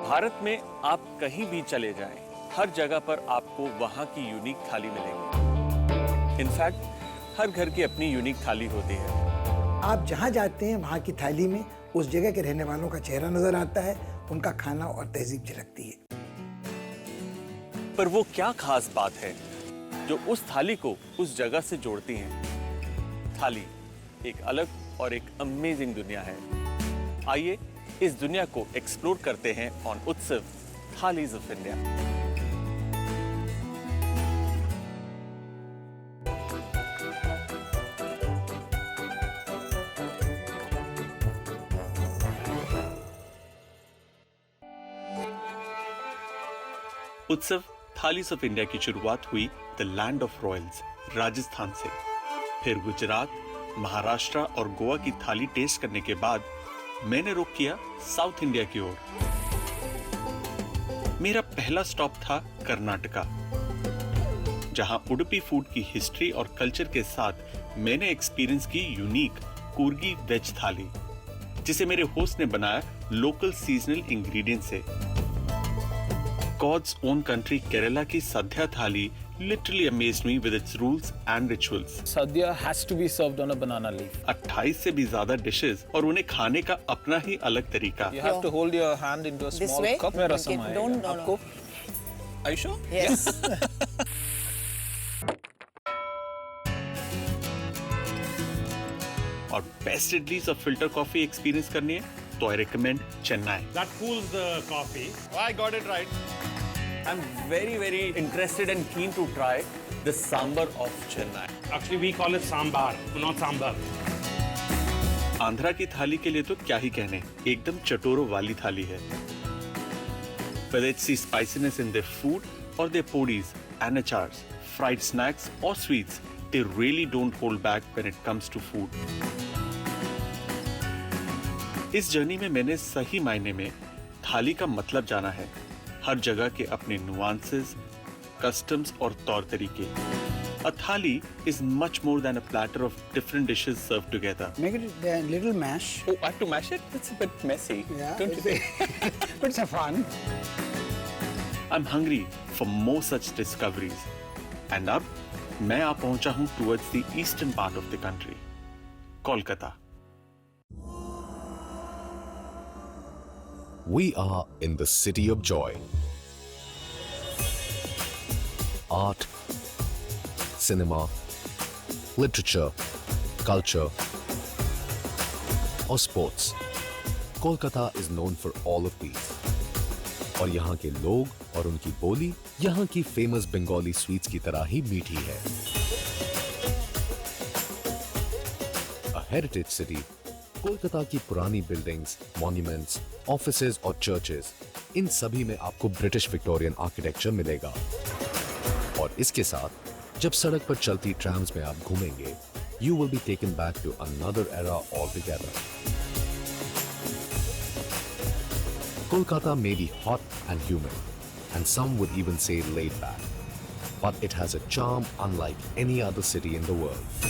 भारत में आप कहीं भी चले जाएं, हर जगह पर आपको वहां की यूनिक थाली मिलेगी। इनफैक्ट हर घर की अपनी यूनिक थाली होती है। आप जहां जाते हैं वहां की थाली में उस जगह के रहने वालों का चेहरा नजर आता है, उनका खाना और तहजीब झलकती है। पर वो क्या खास बात है जो उस थाली को उस जगह से जोड़ती है? थाली एक अलग और एक अमेजिंग दुनिया है। आइए इस दुनिया को एक्सप्लोर करते हैं ऑन उत्सव थालीज ऑफ इंडिया। उत्सव थालीज ऑफ इंडिया की शुरुआत हुई the land of Royals Rajasthan से। फिर गुजरात, महाराष्ट्र और गोवा की थाली टेस्ट करने के बाद मैंने रुख किया साउथ इंडिया की ओर। मेरा पहला स्टॉप था कर्नाटका, जहां उडुपी फूड की हिस्ट्री और कल्चर के साथ मैंने एक्सपीरियंस की यूनिक कूर्गी वेज थाली, जिसे मेरे होस्ट ने बनाया लोकल सीजनल इंग्रेडिएंट से। God's own country Kerala की sadhya thali literally amazed me with its rules and rituals. Sadhya has to be served on a banana leaf. 28 से भी ज्यादा डिशेस और उन्हें खाने का अपना ही अलग तरीका। You have to hold your hand into a small cup में रसम आएगा। Don't, no, आपको? Are you sure? Yes. और बेस्ट इडलीज और फिल्टर कॉफी एक्सपीरियंस करनी है तो I recommend Chennai. That cools the coffee. I got it right. I'm very interested and keen to try the sambar of Chennai. Actually, we call it sambar, not sambar. Andhra की थाली के लिए तो क्या ही कहने, एकदम चटोरों वाली थाली है। Whether it's the spiciness in their food or their podis and achars, fried snacks or sweets, they really don't hold back when it comes to food. इस जर्नी में मैंने सही मायने में थाली का मतलब जाना है। हर जगह के अपने नुआंसेस, कस्टम्स और तौर तरीके। A thali is much more than a platter of different dishes served together. Make it a little mash. Oh, I have to mash it? It's a bit messy. Yeah, Don't you think? but it's a fun. I'm hungry for more such discoveries. And अब मैं आ पहुंचा हूं towards the eastern part of the country, Kolkata. We are in the city of joy. Art, cinema, literature, culture, or sports. Kolkata is known for all of these. और यहाँ के लोग और उनकी बोली यहाँ की फेमस बंगाली स्वीट्स की तरह ही मीठी है। A heritage city, कोलकाता की पुरानी बिल्डिंग्स, मॉन्यूमेंट्स, ऑफिसेज और चर्चेज, इन सभी में आपको ब्रिटिश विक्टोरियन आर्किटेक्चर मिलेगा। और इसके साथ जब सड़क पर चलती ट्रैम्स में आप घूमेंगे, you will be taken back to another era altogether. Kolkata may be hot and humid, and some would even say laid back, but it has a charm unlike any other city in the world.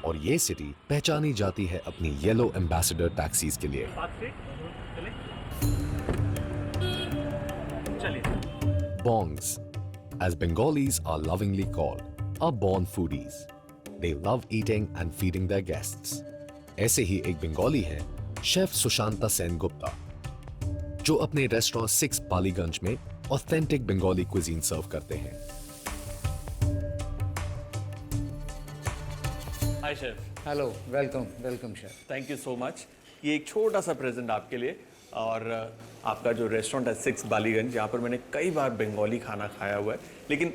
और ये city पहचानी जाती है अपनी yellow ambassador taxis के लिए। Bongs, as Bengalis are lovingly called, are born foodies. They love eating and feeding their guests. ऐसे ही एक बंगाली है शेफ सुशांता सेन गुप्ता, जो अपने रेस्टोरेंट 6 पालीगंज में ऑथेंटिक बंगाली क्विजीन सर्व करते हैं। Hi chef. Hello, welcome chef. Thank you so much. ये एक छोटा सा प्रेजेंट आपके लिए, और आपका जो रेस्टोरेंट है 6 बालीगंज, यहाँ पर मैंने कई बार बंगाली खाना खाया हुआ है, लेकिन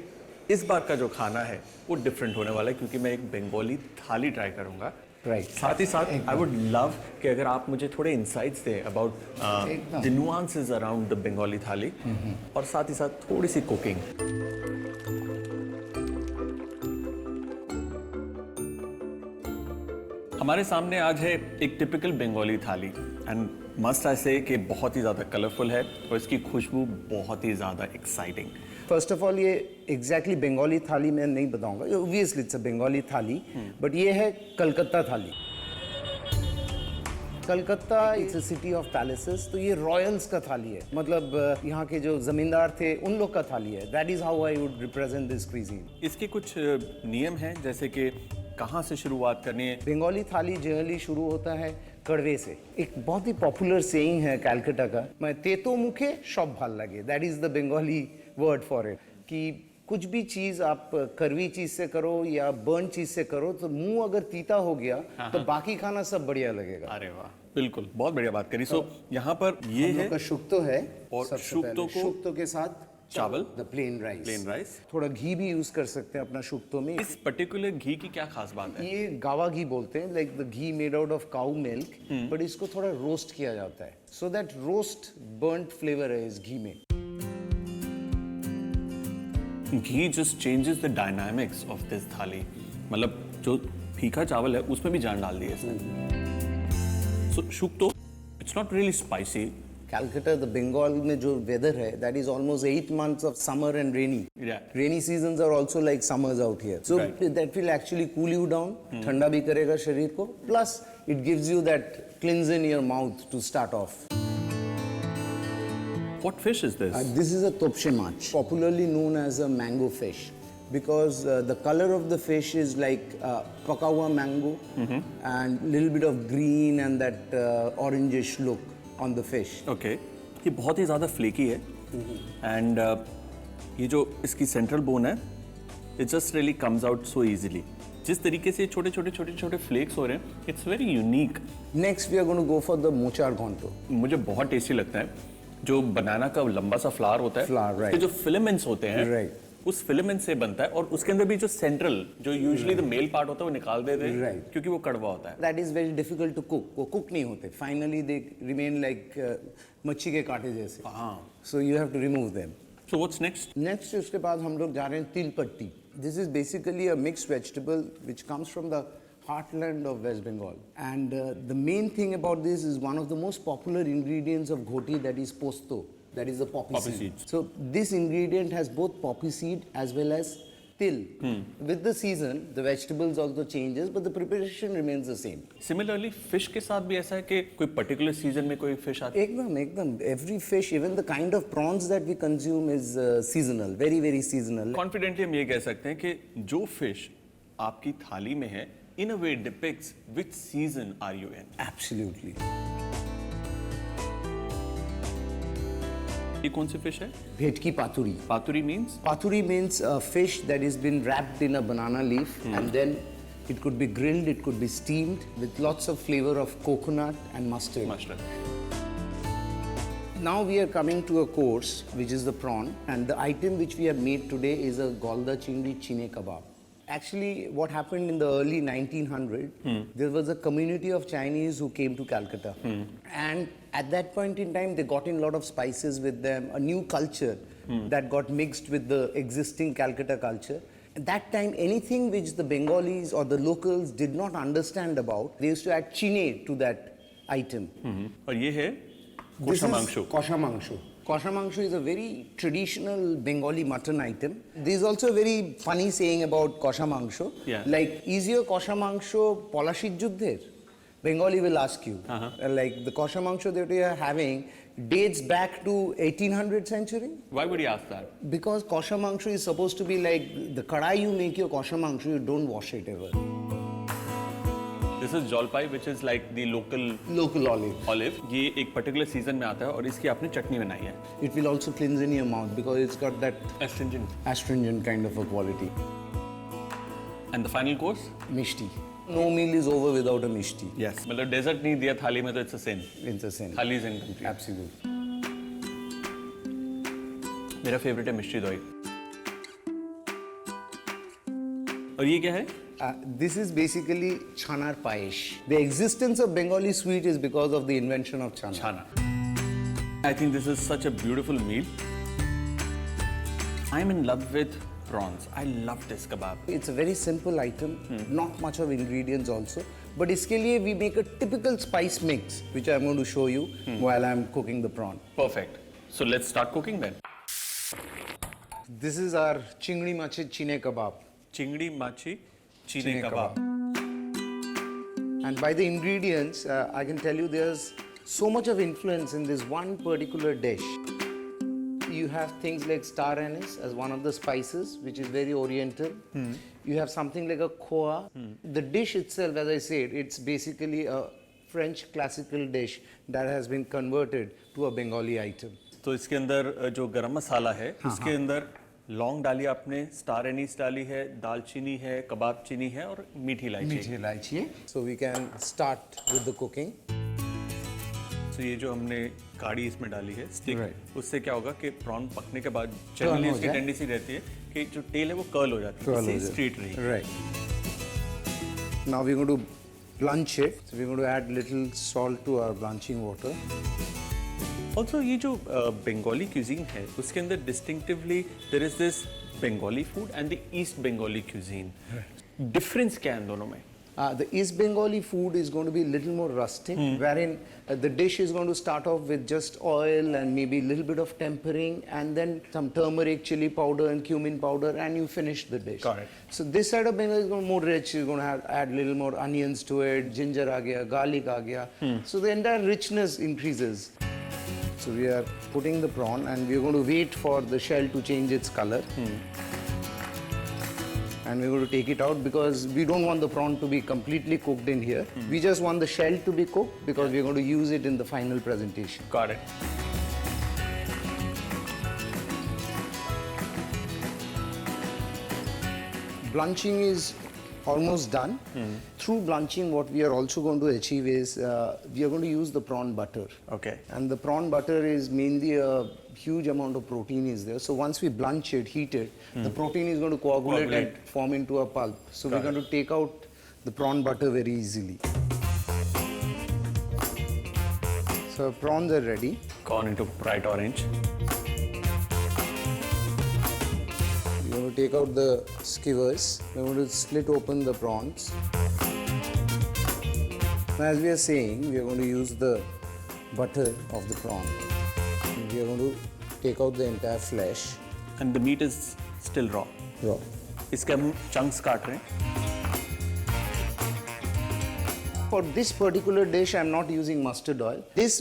इस बार का जो खाना है वो डिफरेंट होने वाला है क्योंकि मैं एक बंगाली थाली ट्राई करूँगा। साथ ही साथ आई वुड लव कि अगर आप मुझे थोड़े इंसाइट्स दें about the nuances around the Bengali थाली, और साथ ही साथ थोड़ी सी कुकिंग। हमारे सामने आज है एक टिपिकल बंगाली थाली, एंड मस्ट आई से कि बहुत ही ज़्यादा कलरफुल है और इसकी खुशबू बहुत ही ज़्यादा एक्साइटिंग। फर्स्ट ऑफ ऑल, ये एग्जैक्टली बंगाली थाली मैं नहीं बताऊंगा, ऑब्वियसली इट्स अ बंगाली थाली, बट ये है कलकत्ता थाली। Calcutta it's a city of palaces, तो ये रॉयल्स का थाली है, मतलब यहाँ के जो जमींदार थे उन लोग का थाली है. That is how I would represent this cuisine. इसके कुछ नियम हैं, जैसे कि कहाँ से शुरुआत करनी है? बंगाली थाली जनरली शुरू होता है कड़वे से. एक बहुत ही पॉपुलर सेइंग है कैलकाटा का, मैं तेतो मुखे सब भाल लगे. That is the Bengali word for it, कि कुछ भी चीज आप कड़वी चीज से करो या बर्न चीज से करो तो मुंह अगर तीता हो गया तो बाकी खाना सब बढ़िया लगेगा. अरे वाह, बिल्कुल, बहुत बढ़िया बात करी. सो यहाँ पर ये हम है लोग का शुक्तो है, और सबसे शुक्तो पहले को शुक्तो के साथ चावल, the plain rice. Plain rice. थोड़ा घी भी यूज कर सकते हैं अपना शुक्तो में. इस पर्टिकुलर घी की क्या खास बात है? ये गावा घी बोलते हैं, like the ghee made out of cow milk, but इसको थोड़ा रोस्ट किया जाता है, so that roast burned flavour है इस घी में. Ghee just changes the dynamics of this thali. मतलब जो फीका चावल है उसमें भी जान डाल दी है इसने. So shukto it's not really spicy. Calcutta the Bengal में जो वेदर है, that is almost 8 months of summer and rainy. Yeah. Rainy seasons are also like summers out here, so Right. That will actually cool you down. ठंडा भी करेगा शरीर को, plus it gives you that cleanse in your mouth to start off. What fish is this? This is a topshe mach, popularly known as a mango fish, because the color of the fish is like pakawa mango and little bit of green and that orangish look on the fish. Okay. ये बहुत ही ज़्यादा flaky है and ये जो इसकी central bone है, it just really comes out so easily. जिस तरीके से छोटे छोटे छोटे छोटे फ्लेक्स हो रहे हैं, it's very unique. Next we are going to go for the mochar gonto. मुझे बहुत टेस्टी लगता है. जो बनाना का लंबा सा फ्लावर होता है, Flower, right. उसके जो फिलामेंट्स होते हैं, Right. उस फिलामेंट से बनता है, और उसके अंदर भी जो सेंट्रल, जो यूजुअली द मेल पार्ट होता है, वो निकाल देते हैं, Right. क्योंकि वो कड़वा होता है. That is very difficult to cook. वो cook नहीं होते. Finally they remain like मच्छी के कांटे जैसे. हाँ. So you have to remove them. So what's next? Next उसके बाद हम लोग जा रहे हैं तिल पट्टी. This is basically a mixed vegetable which comes from the heartland of West Bengal. And the main thing about this is one of the most popular ingredients of ghoti, that is posto, that is the poppy seed. seeds. So this ingredient has both poppy seed as well as til. With the season, the vegetables also changes, but the preparation remains the same. Similarly, fish के साथ भी ऐसा है कि कोई particular season में कोई fish आती है? एकदम. Every fish, even the kind of prawns that we consume is seasonal, very, very seasonal. Confidently हम ये कह सकते हैं कि जो fish आपकी थाली में है, in a way depicts which season are you in. Absolutely. ये कौन सी fish है? Bhetki paturi. पातुरी means? Pathuri means a fish that has been wrapped in a banana leaf and then it could be grilled, it could be steamed with lots of flavor of coconut and mustard. Mustard. Now we are coming to a course which is the prawn, and the item which we have made today is a golda chingri chine kebab. Actually, what happened in the early 1900s, there was a community of Chinese who came to Calcutta. And at that point in time, they got in a lot of spices with them, a new culture that got mixed with the existing Calcutta culture. At that time, anything which the Bengalis or the locals did not understand about, they used to add chine to that item. और ये है This kosha is मांगशो. Kosha mangsho. Kosha mangsho is a very traditional Bengali mutton item. There is also a very funny saying about Kosha mangsho. Yeah. Like, is your Kosha mangsho Polashid Juddher? Bengali will ask you. Like, the Kosha mangsho that we are having dates back to 1800th century. Why would you ask that? Because Kosha mangsho is supposed to be like, the kadai you make your Kosha mangsho, you don't wash it ever. This is jolpai, which is like the local Local olive. olive. ये एक particular season में आता है और इसकी आपने चटनी बनाई है. It will also cleanse in your mouth because it's got that Astringent. astringent kind of a quality. And the final course? Mishti. No meal is over without a mishti. Yes. मतलब dessert नहीं दिया थाली में तो it's a sin. It's a sin. थाली is incomplete. Absolutely. मेरा favorite है मिष्टी दोई. और ये क्या है? This is basically chanar payesh. The existence of Bengali sweet is because of the invention of chana. Chana. I think this is such a beautiful meal. I'm in love with prawns. I love this kebab. It's a very simple item, not much of ingredients also. But iske liye we make a typical spice mix, which I'm going to show you while I'm cooking the prawn. Perfect. So let's start cooking then. This is our chingri machi chine kebab. चिंगड़ी माछी चीने Chine kebab. And by the ingredients, I can tell you there's so much of influence in this one particular dish. You have things like star anise as one of the spices, which is very oriental. You have something like a koa. The dish itself, as I said, it's basically a French classical dish that has been converted to a Bengali item. तो इसके अंदर जो गरम मसाला है इसके अंदर लौंग डाली आपने, स्टार एनीस डाली है, दालचीनी है, कबाब चीनी है और मीठी इलायची है। So we can start with the cooking. तो ये जो हमने काड़ी इसमें डाली है स्टिक, Right. उससे क्या होगा कि प्रॉन पकने के बाद जनरली हो इसकी जाए। टेंडेंसी रहती है कि जो टेल है वो कर्ल हो जाती है, इससे स्ट्रेट रहेगी। Right. Now we're going to blanch it. So we're going to add little salt to our blanching water. Also ये जो बंगाली क्यूजीन है उसके अंदर distinctively there is this Bengali food and the east Bengali cuisine. Difference क्या है इन दोनों में? The East Bengali food is going to be a little more rustic, wherein the dish is going to start off with just oil and maybe a little bit of tempering, and then some turmeric, chili powder, and cumin powder, and you finish the dish. Got it. So this side of Bengal is going to be more rich. You're going to add a little more onions to it, ginger aa gaya, garlic aa gaya. So the entire richness increases. So we are putting the prawn, and we're going to wait for the shell to change its color. And we're going to take it out because we don't want the prawn to be completely cooked in here. We just want the shell to be cooked because we're going to use it in the final presentation. Got it. Blanching is almost done. Through blanching, what we are also going to achieve is we are going to use the prawn butter. Okay. And the prawn butter is mainly a huge amount of protein is there. So once we blanch it, heat it, the protein is going to coagulate and form into a pulp. So we're going to take out the prawn butter very easily. So prawns are ready. Gone into bright orange. We're going to take out the skewers. We're going to split open the prawns. Now, as we are saying, we are going to use the butter of the prawn. And we are going to take out the entire flesh. And the meat is still raw. Raw. इसके हम chunks काट रहे हैं। For this particular dish, I'm not using mustard oil. This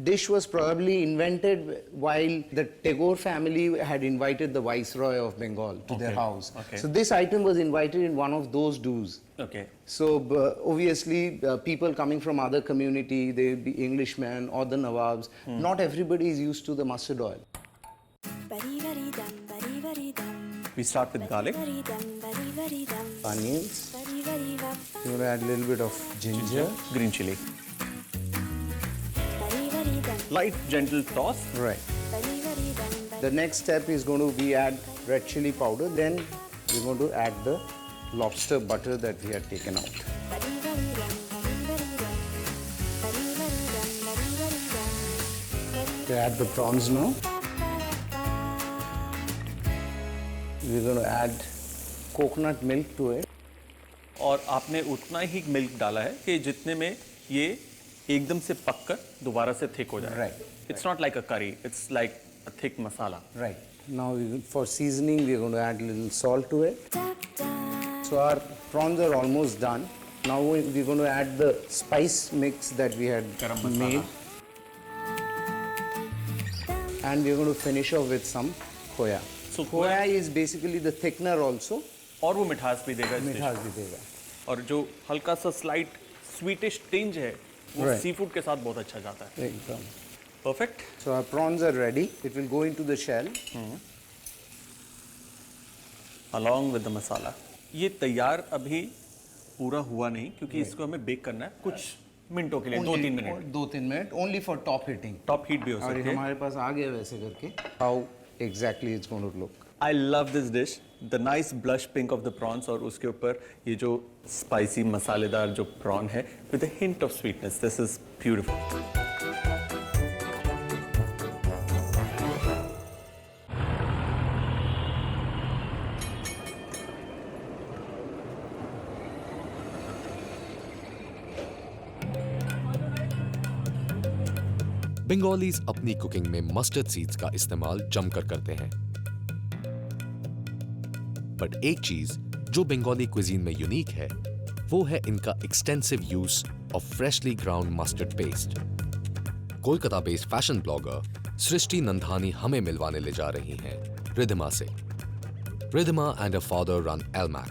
dish was probably invented while the Tagore family had invited the Viceroy of Bengal to their house. Okay. So this item was invited in one of those do's. Okay. So obviously, people coming from other community, they be Englishmen or the Nawabs, not everybody is used to the mustard oil. We start with garlic. Onions. You're going to add a little bit of ginger. Green chili. Light, gentle toss. Right. The next step is going to be add red chili powder. Then we're going to add the lobster butter that we had taken out. We add the prawns now. We're going to add coconut milk to it. और आपने उतना ही milk डाला है कि जितने में ये एकदम से पककर दोबारा से थिक हो जाए। Right. It's not like a curry. It's like a thick masala. Right. Now for seasoning, we're going to add a little salt to it. So our prawns are almost done. Now we're going to add the spice mix that we had made. And we're going to finish off with some khoya. So Khoya is basically the thickener also. और वो मिठास भी देगा इस dish मिठास भी देगा. को। और जो हल्का सा स्लाइट स्वीटिश टिंज है वो Right. सी फूड के साथ बहुत अच्छा जाता है। एकदम. Perfect. So our prawns are ready. It will go into the shell. Along with the मसाला। ये तैयार अभी पूरा हुआ नहीं क्योंकि इसको हमें बेक करना है कुछ मिनटों के लिए, 2-3 minute. 2-3 minute. Only for top heating. Top heat भी हो और सकती ये है। हमारे पास आ गया वैसे करके. How exactly it's going to look. I love this dish. The nice blush pink of the prawns और उसके ऊपर ये जो spicy मसालेदार जो prawn है with a hint of sweetness. This is beautiful. Bengalis अपनी कुकिंग में मस्टर्ड सीड्स का इस्तेमाल जमकर करते हैं। बट एक चीज जो बंगाली क्विजीन में यूनिक है वो है इनका extensive use of freshly ground mustard paste. Kolkata based fashion blogger Srishti Nandhani हमें मिलवाने ले जा रही हैं रिधिमा से। Ridhima and her father run Elmac,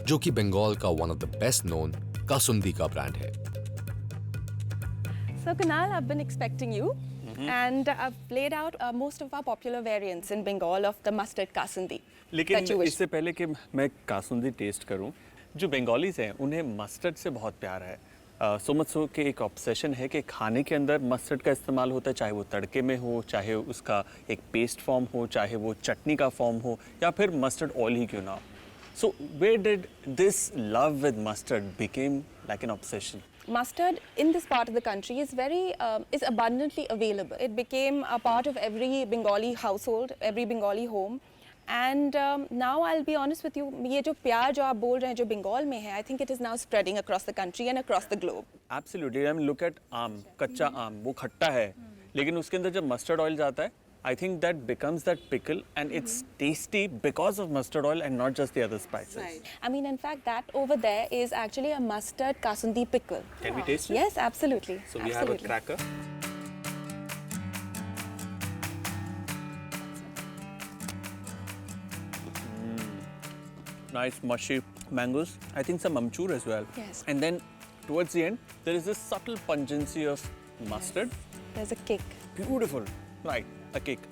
जो कि बंगाल का one of the best known kasundi का ब्रांड है। So Kunal, I've been expecting you, and I've laid out most of our popular variants in Bengal of the mustard kasundi. लेकिन that you wish. इससे पहले कि मैं कासुंदी टेस्ट करूं, जो Bengalis हैं उन्हें मस्टर्ड से बहुत प्यार है। सो मच सो कि एक ऑब्सेशन है कि खाने के अंदर मस्टर्ड का इस्तेमाल होता है, चाहे वो तड़के में हो, चाहे उसका एक पेस्ट फॉर्म हो, चाहे वो चटनी का फॉर्म हो, या फिर मस्टर्ड ऑयल ही क्यों ना हो। So where did this love with mustard became like an obsession? Mustard in this part of the country is abundantly available. It became a part of every Bengali household, every Bengali home. And now I'll be honest with you, ये जो प्यार जो आप बोल रहे हैं जो बंगाल में है, I think it is now spreading across the country and across the globe. Absolutely. I mean, look at आम, कच्चा आम, वो खट्टा है, लेकिन उसके अंदर जब मस्टर्ड ऑयल जाता है, I think that becomes that pickle, and it's tasty because of mustard oil and not just the other spices. Right. I mean, in fact, that over there is actually a mustard kasundi pickle. Can we taste it? Yes, absolutely. So we have a cracker. Nice mushy mangoes. I think some amchur as well. Yes. And then towards the end, there is this subtle pungency of mustard. There's a kick. Beautiful. Right, a kick.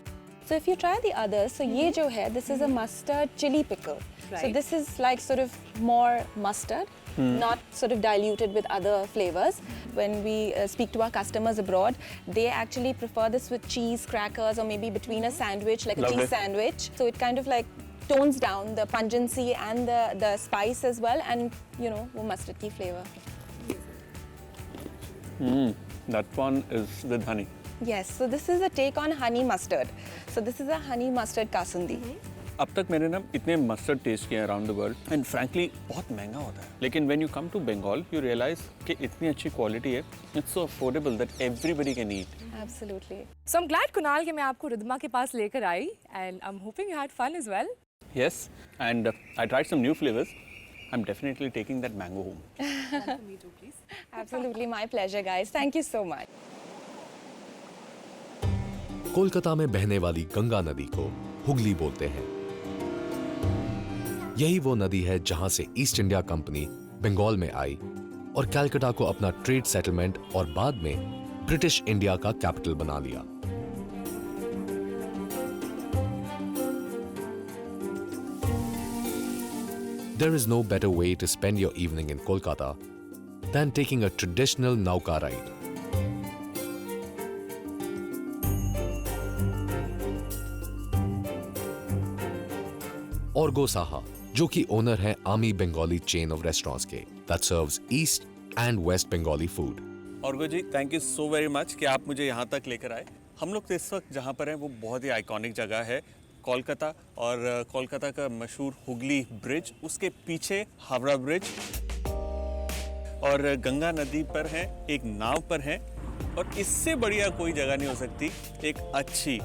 So if you try the others, so ye jo hai, this is a mustard chili pickle. So Right. this is like sort of more mustard, not sort of diluted with other flavors. When we speak to our customers abroad, they actually prefer this with cheese, crackers, or maybe between a sandwich, like a Lovely. cheese sandwich. So it kind of like tones down the pungency and the spice as well, and you know, wo mustard ki flavor. That one is with honey. Yes, so this is a take on honey mustard. So this is a honey mustard kasundi. अब तक मैंने ना इतने mustard taste किए around the world and frankly बहुत महंगा होता है, लेकिन when you come to Bengal you realise कि इतनी अच्छी क्वालिटी है, it's so affordable that everybody can eat. Absolutely. So I'm glad Kunal कि मैं आपको रिधिमा के पास लेकर आई and I'm hoping you had fun as well. Yes, and I tried some new flavors. I'm definitely taking that mango home. For me too, please. Absolutely, my pleasure, guys. Thank you so much. Kolkata में बहने वाली गंगा नदी को हुगली बोलते हैं। यही वो नदी है जहां से ईस्ट इंडिया कंपनी बंगाल में आई और कलकत्ता को अपना ट्रेड सेटलमेंट और बाद में ब्रिटिश इंडिया का कैपिटल बना लिया। There is no better way to spend your evening in Kolkata than taking a traditional nauka ride. Orgo Saha, जो कि ओनर है Aami Bengali chain of restaurants के that serves East and West Bengali food. Orgo ji, thank you so very much कि आप मुझे यहाँ तक लेकर आए। हम लोग तो इस वक्त जहाँ पर हैं वो बहुत ही आइकॉनिक जगह है कोलकाता, और कोलकाता का मशहूर हुगली ब्रिज, उसके पीछे हावड़ा ब्रिज, और गंगा नदी पर हैं, एक नाव पर हैं, और इससे बढ़िया कोई जगह नहीं हो सकती एक अच्छी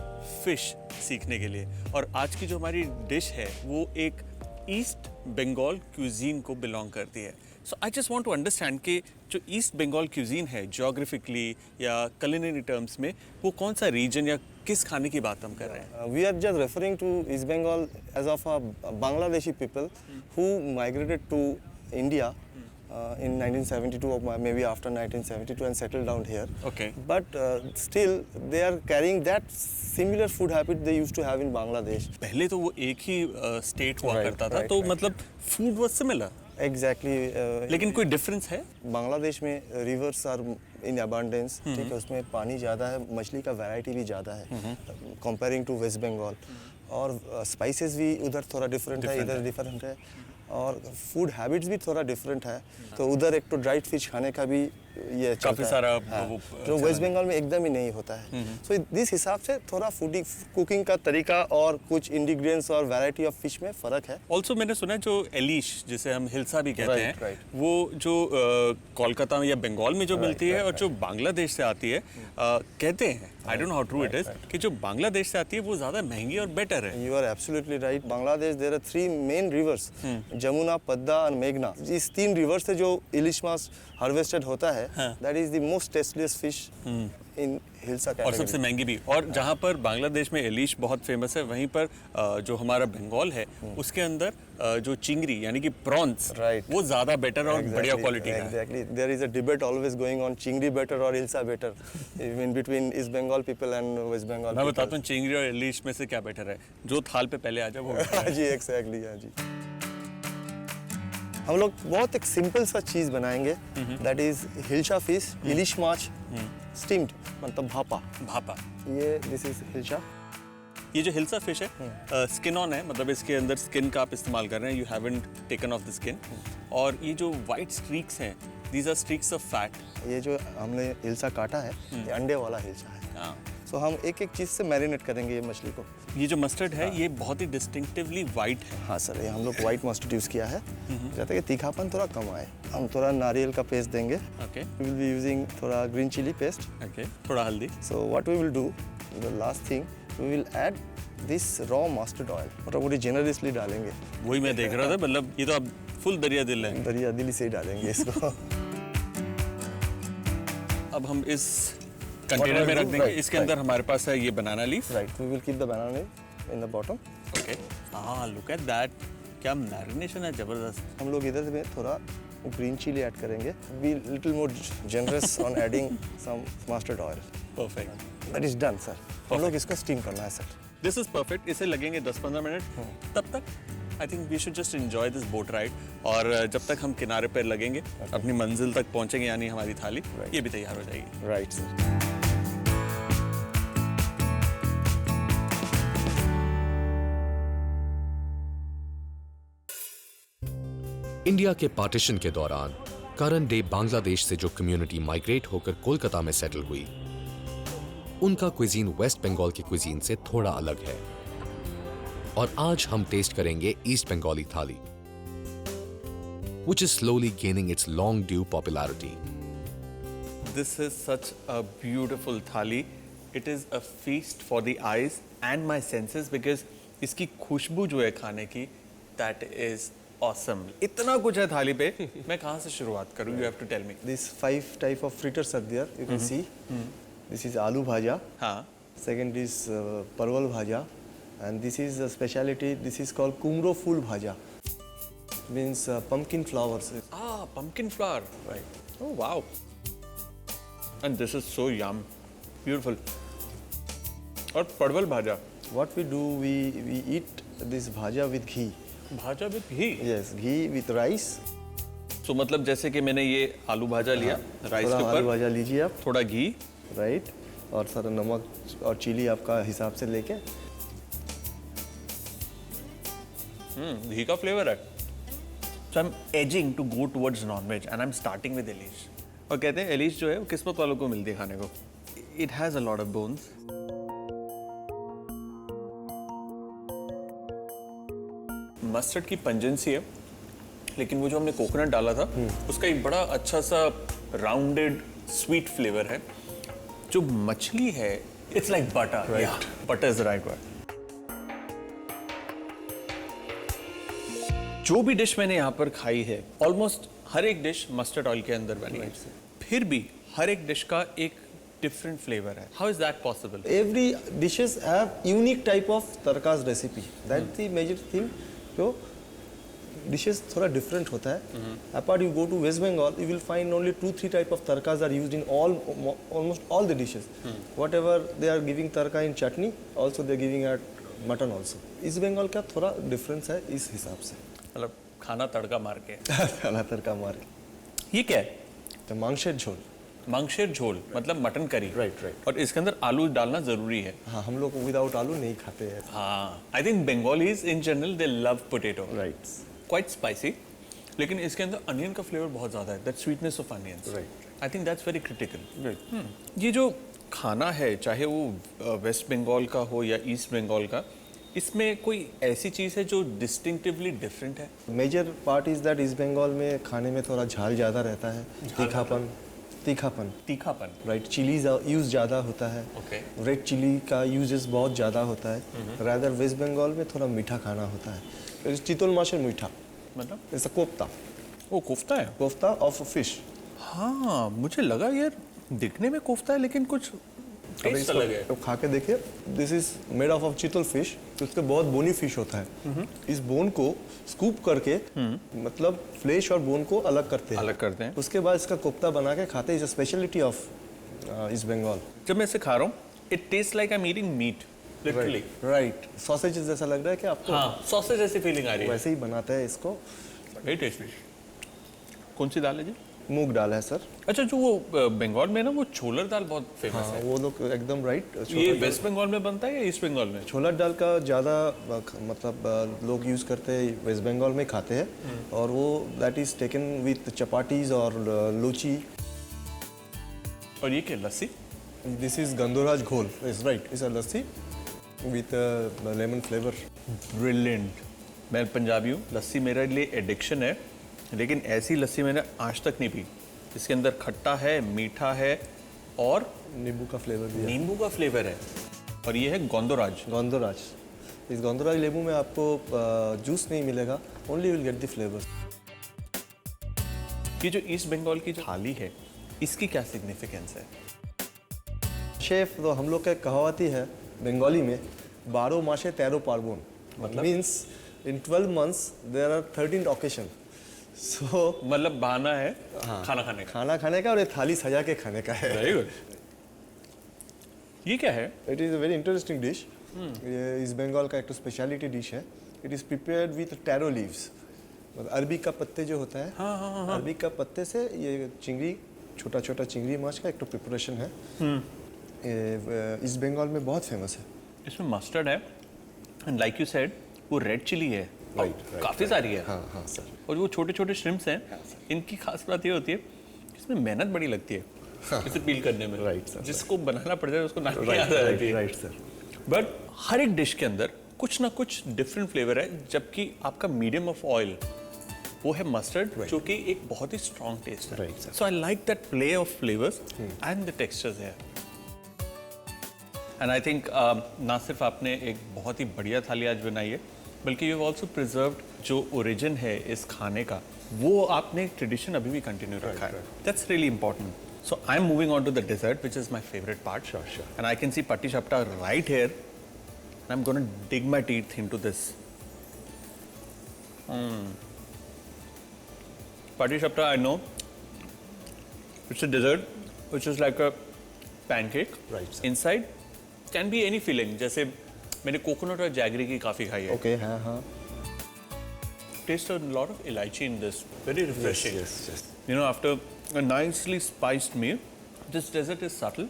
फिश सीखने के लिए। और आज की जो हमारी डिश है वो एक ईस्ट बंगाल क्यूजीन को बिलोंग करती है। So I just want to understand कि जो ईस्ट बंगाल क्यूजीन है जोग्राफिकली या culinary टर्म्स में, वो कौन सा रीजन या किस खाने की बात हम कर रहे हैं? We are just referring to East Bengal as of a Bangladeshi people who migrated to India in 1972 or maybe after 1972 and settled down here. Okay. But still they are carrying that similar food habit they used to have in Bangladesh. पहले तो वो एक ही state हुआ Right, करता था, right, तो right. मतलब food was similar, Exactly. लेकिन कोई डिफरेंस है? बांग्लादेश में रिवर्स आर इन अबंडेंस, ठीक है, उसमें पानी ज़्यादा है, मछली का वैरायटी भी ज़्यादा है कंपेयरिंग टू वेस्ट बंगाल, और स्पाइसेस भी उधर थोड़ा डिफरेंट है, इधर डिफरेंट है, और फूड हैबिट्स भी थोड़ा डिफरेंट है। तो उधर एक तो ड्राइड फिश खाने का भी ये काफी चलता है। सारा हाँ, वो जो वेस्ट बंगाल में एकदम ही नहीं होता है। सो इस हिसाब से थोड़ा फूडिंग कुकिंग का तरीका और कुछ इंग्रेडिएंट्स और वैरायटी ऑफ फिश में फ़र्क है। ऑल्सो मैंने सुना है जो एलिश जिसे हम हिल्सा भी कहते हैं, right. वो जो कोलकाता में या बंगाल में जो मिलती है और जो बांग्लादेश से आती है, कहते हैं, I don't know how true it is, कि जो बांग्लादेश से आती है वो ज़्यादा महंगी और बेटर है। You are absolutely right. Bangladesh, there are 3 main rivers, Jamuna, Padda and Meghna. इस 3 rivers से जो इलिश माछ हार्वेस्टेड होता है, that is the most tastiest fish in hilsa और category. सबसे महंगी भी। और जहाँ पर बांग्लादेश में इलिश बहुत फेमस है, वहीं पर जो हमारा बंगाल है उसके अंदर जो चिंगरी यानी कि प्रॉन्स, Right. वो ज़्यादा बेटर और Exactly, बढ़िया क्वालिटी का है। Exactly. There is a debate always going on, Chingri better or hilsa better, in between East Bengal people and West Bengal मैं people. बताता हूँ चिंगरी और इलिश में से क्या बेटर है, जो थाल पे पहले आ जाए वो better हाँ है। जी, exactly, हाँ जी। हम लोग बहुत एक सिंपल सा चीज़ बनाएंगे, that is hilsa fish, ilish माछ, steamed, मतलब भापा। भापा। ये this is हिल्सा। ये जो हिल्सा फिश है स्किन ऑन है, मतलब इसके अंदर स्किन का आप इस्तेमाल कर रहे हैं, you haven't taken off the skin. और ये जो वाइट स्ट्रीक्स हैं, these are streaks of fat. ये जो हमने हिल्सा काटा है, ये अंडे वाला हिल्सा है। सो हम एक एक चीज़ से मैरिनेट करेंगे ये मछली को। ये जो मस्टर्ड है ये बहुत ही डिस्टिंक्टिवली वाइट है। हाँ सर, ये हम लोग वाइट मस्टर्ड यूज़ किया है, जाते कि तीखापन थोड़ा कम आए। हम थोड़ा नारियल का पेस्ट देंगे। Okay we will be using थोड़ा ग्रीन चिली पेस्ट। ओके, थोड़ा हल्दी। So what we will do, the last thing we will add this raw mustard oil, मतलब पूरी जेनरसली डालेंगे। वही मैं देख रहा था, मतलब ये तो अब फुल दरिया दिल है। दरिया दिली से ही डालेंगे इसको। अब हम इस कंटेनर में रख देंगे। Right, इसके right. अंदर हमारे पास है ये banana leaf. Right, we will keep the banana in the bottom. Okay, हाँ लुक एट दैट, क्या मैरिनेशन है जबरदस्त। हम लोग इधर में थोड़ा ग्रीन चिली ऐड करेंगे। Be little more generous on adding some mustard oil. Perfect, that is done sir. हम लोग इसको स्टीम करना है सर। This is perfect. इसे लगेंगे 10-15 मिनट। तब तक I think we should just enjoy this boat ride. और जब तक हम किनारे पर लगेंगे, अपनी मंजिल तक पहुंचेंगे, यानी हमारी थाली ये भी तैयार हो जाएगी। Right sir. इंडिया के पार्टीशन के दौरान करन डे बांग्लादेश से जो कम्युनिटी माइग्रेट होकर कोलकाता में सेटल हुई, उनका क्विजीन वेस्ट बंगाल के क्विजीन से थोड़ा अलग है। और आज हम टेस्ट करेंगे ईस्ट बंगाली थाली, which is slowly gaining its long due popularity. This is such a beautiful thali. It is a feast for the eyes and my senses because इसकी खुशबू जो है खाने की, that is awesome. इतना कुछ है थाली पे, मैं कहाँ से शुरुआत करूँ? You have to tell me. These 5 type of fritters are there. You can see. This is aloo bhaja. हाँ, Second is parwal bhaja, and this is a speciality. This is called kumro fool bhaja. Means pumpkin flowers. pumpkin flour. Right. Oh wow. And this is so yum. Beautiful. और परवल भाजा. What we do, we eat this bhaja with ghee. Bhaja with ghee. Yes, ghee with rice. So मतलब जैसे कि मैंने ये आलू भाजा लिया, rice थोड़ा के आलू ऊपर भाजा लीजिए आप, थोड़ा घी, राइट, और सारा नमक और चिली आपका हिसाब से लेके। घी का फ्लेवर है. So I'm edging to go towards non-veg and I'm starting with Elish. और कहते हैं एलिश जो है वो किस्मत वालों को मिलती है खाने को. It has a lot of bones. Mustard की पंजेंसी है, लेकिन वो जो हमने कोकोनट डाला था उसका एक बड़ा अच्छा सा राउंडेड स्वीट फ्लेवर है. जो मछली है it's like butter. Right. Butter is the right word. जो भी डिश मैंने यहाँ पर खाई है, ऑलमोस्ट हर एक डिश मस्टर्ड ऑयल के अंदर बनी है. फिर भी हर एक डिश का एक डिफरेंट फ्लेवर है. How is that possible? Every dishes have unique type of तड़का's recipe. That's the major thing. जो dishes थोड़ा different होता है. Apart you go to West Bengal, you will find only 2-3 type of तड़का's are used in almost all the dishes. Whatever they are giving tadka in chutney, also they are giving at mutton also. East Bengal का थोड़ा difference है इस हिसाब से. मतलब खाना तड़का मार के. खाना तड़का मार के. ये क्या है? तो मांगशेर झोल. मांगशेर झोल मतलब मटन करी. Right, right. और इसके अंदर आलू डालना जरूरी है. हाँ, हम लोग विदाउट आलू नहीं खाते हैं. हाँ, I think Bengalis in general they love potato. Right. Quite spicy. लेकिन इसके अंदर अनियन का फ्लेवर बहुत ज़्यादा है, that sweetness of onions. Right. I think that's very critical. ये जो खाना है, चाहे वो वेस्ट बंगाल का हो या ईस्ट बंगाल का, इसमें कोई ऐसी चीज़ है जो डिस्टिंक्टिवली डिफरेंट है? Major part is that East Bengal में खाने में थोड़ा झाल ज़्यादा रहता है, तीखापन तीखापन। राइट, चिली यूज़ ज़्यादा होता है। Okay. रेड चिली का यूजेस बहुत ज़्यादा होता है। रादर वेस्ट बंगाल में थोड़ा मीठा खाना होता है। चितल माशेर मीठा, मतलब जैसा कोफ्ता, वो कोफ्ता है? Kofta of fish. हाँ, मुझे लगा यार दिखने में कोफ्ता है लेकिन कुछ टेस्ट अलग है। तो खा के देखिए, this is made of chital fish, तो उसके बहुत बोनी फिश होता है। इस बोन को स्कूप करके मतलब फ्लेश और बोन को अलग करते हैं। अलग करते हैं। उसके बाद इसका कोफ्ता बना के खाते हैं। Is a speciality of East Bengal. जब मैं इसे खा रहा हूँ, it taste like I am eating meat, literally. Right, sausage जैसा लग रहा है कि आपको? हाँ, सॉसेज जैसी फीलिंग आ रही है। वैसे ही बनाते हैं इसको। Very tasty. कौन सी दाल है जी? मूंग दाल है सर। अच्छा, जो वो बंगाल में ना वो छोलर दाल बहुत फेमस हाँ, है। वो लोग एकदम राइट। ये वेस्ट बंगाल में बनता है या ईस्ट बंगाल में? छोला दाल का ज़्यादा मतलब लोग यूज़ करते हैं, वेस्ट बंगाल में खाते हैं। और वो that is taken with chapatis और लूची। और ये क्या, लस्सी? दिस इज गंदोराज घोल, is right, is a lassi with lemon flavour. Brilliant. मैं पंजाबी हूँ, लस्सी मेरे लिए एडिक्शन है, लेकिन ऐसी लस्सी मैंने आज तक नहीं पी। इसके अंदर खट्टा है, मीठा है और नींबू का फ्लेवर भी है। नींबू का फ्लेवर है। और ये है गोंदोराज। गोंदोराज। इस गोंदोराज लेबू में आपको जूस नहीं मिलेगा, only will get the flavour. ये जो ईस्ट बंगाल की जो थाली है, इसकी क्या सिग्निफिकेंस है? शेफ, तो हम लोग का कहावती है बंगाली में, 12 मासे 13 पार्वण। मतलब? Means in 12 months there are 13 occasion। So मतलब बहाना है खाना खाने का। खाना खाने का और ये थाली सजा के खाने का है। Very good. ये क्या है? It is a very interesting dish. ये इस बंगाल का एक तो स्पेशलिटी डिश है। It is prepared with tarot leaves. अरबी का पत्ते जो होता है, अरबी का पत्ते से ये चिंगड़ी, छोटा छोटा चिंगड़ी माछ का एक तो प्रिपरेशन है। इस बंगाल में बहुत फेमस है। इसमें मस्टर्ड है एंड लाइक यू सेड वो रेड चिली है। काफ़ी सारी है। हाँ हाँ सर। और वो छोटे छोटे श्रिम्प्स हैं, इनकी खास बात ये होती है इसमें मेहनत बड़ी लगती है इसे पील करने में। Right sir. जिसको बनाना पड़ता है उसको नाम याद आ जाती है। Right sir. बट हर एक डिश के अंदर कुछ ना कुछ डिफरेंट फ्लेवर है, जबकि आपका मीडियम ऑफ ऑयल वो है मस्टर्ड, जो कि एक बहुत ही स्ट्रॉन्ग टेस्ट है। Right, sir. So I like that play of flavours and the textures है। एंड आई थिंक ना सिर्फ आपने एक बहुत ही बढ़िया थाली आज बनाई है, बल्कि यू हैव आल्सो प्रिजर्व्ड जो ओरिजिन है इस खाने का, वो आपने ट्रेडिशन अभी भी कंटिन्यू रखा है। That's really important. So I'm moving on to the dessert, which is my favorite part. Sure, sure. And I can see Patti Chapta right here. And I'm going to dig my teeth into this. Patti Chapta, I know, it's a dessert, which is like a pancake. Right, sir. Inside can be any filling. जैसे मैंने coconut और jaggery की काफ़ी खाई है. Okay, हाँ हाँ. Taste a lot of elaichi in this. Very refreshing. Yes. You know, after a nicely spiced meal, this dessert is subtle,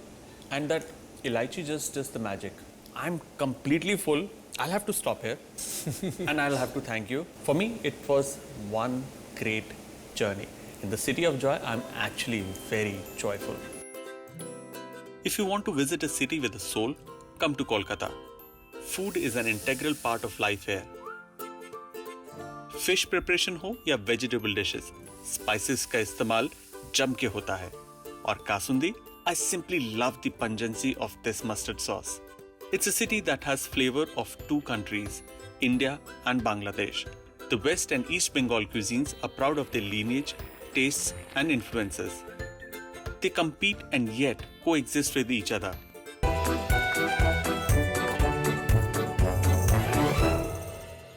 and that elaichi just does the magic. I'm completely full. I'll have to stop here, and I'll have to thank you. For me, it was one great journey. In the city of joy, I'm actually very joyful. If you want to visit a city with a soul, come to Kolkata. Food is an integral part of life here. Fish preparation हो या vegetable dishes, spices का इस्तेमाल जम के होता है. और kasundi, I simply love the pungency of this mustard sauce. It's a city that has flavor of two countries, India and Bangladesh. The West and East Bengal cuisines are proud of their lineage, tastes and influences. They compete and yet coexist with each other.